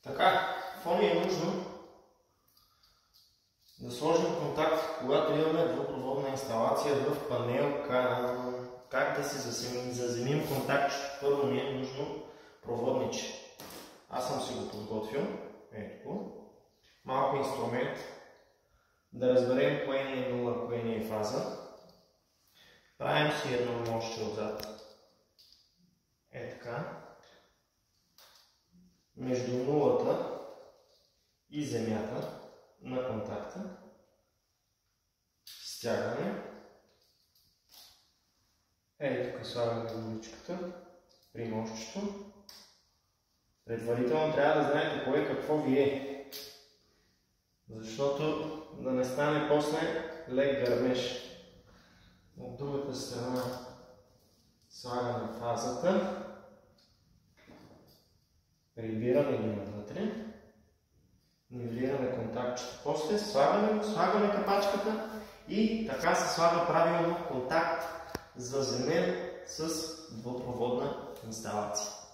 Така, какво ни е нужно? Да сложим контакт, когато имаме двупроводна инсталация в панелка. Как да си заземим контактчето? Първо ни е нужно проводниче. Аз съм си го подготвил. Ето го. Малко инструмент. Да разберем кое ни е нула, кое ни е фаза. Правим си едно мощче отзад. Е така. Между нулата и земята на контакта. Стягаме. Ей, тук слагаме голичката при мощчето. Предварително трябва да знаете кое какво ви е. Защото да не стане после лек гърмеж. От другата страна слагаме фазата. Прибираме ги навътре. Нивелираме контактчето. После слагаме капачката и така се слага правилно контакт заземен с двупроводна инсталация.